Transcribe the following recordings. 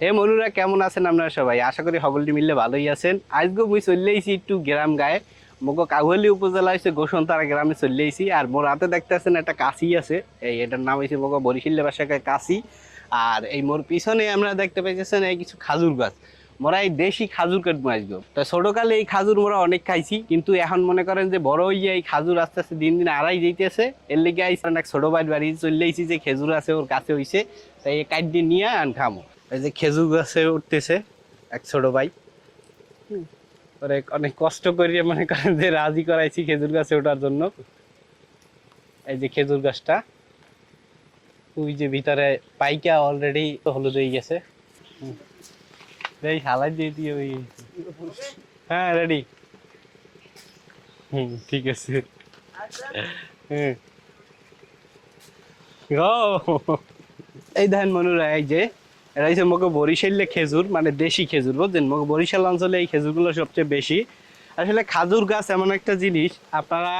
মনুরা কেমন আছেন আপনারা সবাই? আশা করি সকলটি মিললে ভালোই আছেন। আজকে মুই চলে আইছি একটু গ্রাম গায়ে, মগো কাগুয়ালি উপজেলা হচ্ছে গোসনতারা গ্রামে চলে আইছি। আর মোর হাতে দেখতেছেন একটা কাশি আছে, এটার নাম হয়েছে মগো বরিশালের ভাষায় কাশি। আর এই মোর পিছনে আমরা দেখতে পাইতেছেন এই কিছু খাজুর গাছ। মোরা এই দেশি খাজুর কাটবো আসবো। তো ছোটকালে এই খাজুর মোরা অনেক খাইছি, কিন্তু এখন মনে করেন যে বড় হইয়া এই খাজুর আস্তে আস্তে দিন দিন আড়াই যাইতেছে। এর লেগে আইসি এক ছোট ভাই বাড়ি চলে আইছি যে খেজুর আছে ওর কাছে হইছে, তাই এই কাঠ দিয়ে নিয়ে আন খামো। এই যে খেজুর গাছে উঠতেছে এক ছোট ভাই, ওরে অনেক কষ্ট করিয়ে মনে করেন যে রাজি করাইছি খেজুর গাছে ওঠার জন্য। এই যে খেজুর গাছটা, ওই যে ভিতরে পাইকা অলরেডি হলুদ হয়ে গেছে। এই হালাই দিয়ে দিয়ে ওই, হ্যাঁ রেডি, ঠিক আছে। হুম, এই দেখেন মনুরা, এই যে এটা হচ্ছে মগে বরিশালে খেজুর, মানে দেশি খেজুর, বুঝছেন? মগে বরিশাল অঞ্চলে এই খেজুরগুলো সবচেয়ে বেশি। আসলে খাজুর গাছ এমন একটা জিনিস, আপনারা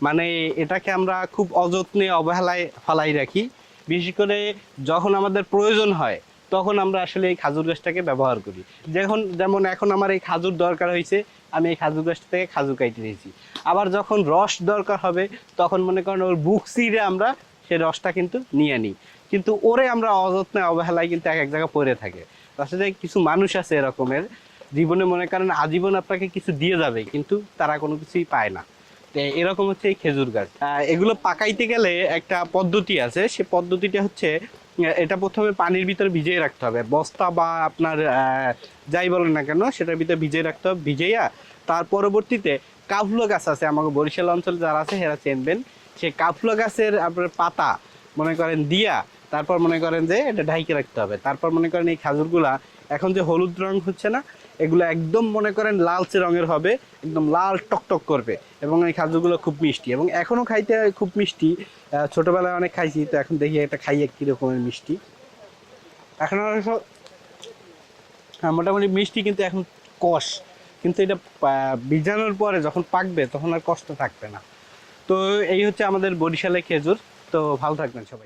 মানে এটাকে আমরা খুব অযত্নে অবহেলায় ফালাই রাখি। বিশেষ করে যখন আমাদের প্রয়োজন হয় তখন আমরা আসলে এই খাজুর গাছটাকে ব্যবহার করি। যেমন এখন আমার এই খাজুর দরকার হয়েছে, আমি এই খাজুর গাছটা থেকে খাজুর কাইতে দিয়েছি। আবার যখন রস দরকার হবে তখন মনে করেন ওর বুক চিরে আমরা সেই রসটা কিন্তু নিয়ে নিই। কিন্তু ওরে আমরা অযত্নে অবহেলায় কিন্তু এক এক জায়গায় পড়ে থাকে। আসলে কিছু মানুষ আছে এরকমের, জীবনে মনে করেন আজীবন আপনাকে কিছু দিয়ে যাবে কিন্তু তারা কোনো কিছুই পায় না। এরকম হচ্ছে এই খেজুর গাছ। এগুলো পাকাইতে গেলে একটা পদ্ধতি আছে, সে পদ্ধতিটা হচ্ছে এটা প্রথমে পানির ভিতরে ভিজিয়ে রাখতে হবে, বস্তা বা আপনার যাই বলেন না কেন সেটার ভিতরে ভিজিয়ে রাখতে হবে। ভিজাইয়া তার পরবর্তীতে কাফুলো গাছ আছে, আমাকে বরিশাল অঞ্চলে যারা আছে সেরা চেনবেন, সেই কাফুলো গাছের আপনার পাতা মনে করেন দিয়া তারপর মনে করেন যে এটা ঢাইকে রাখতে হবে। তারপর মনে করেন এই খাজুরগুলা এখন যে হলুদ রং হচ্ছে না, এগুলো একদম মনে করেন লালচে রঙের হবে, একদম লাল টকটক করবে। এবং এই খাজুরগুলো খুব মিষ্টি এবং এখনও খাইতে খুব মিষ্টি। ছোটোবেলায় অনেক খাইছি, তো এখন দেখি এটা খাইয়ে কীরকমের মিষ্টি। এখন অবশ্য মোটামুটি মিষ্টি, কিন্তু এখন কষ, কিন্তু এটা বীজাণুর পরে যখন পাকবে তখন আর কষ্ট থাকবে না। তো এই হচ্ছে আমাদের বরিশালের খেজুর। তো ভালো থাকবেন সবাই।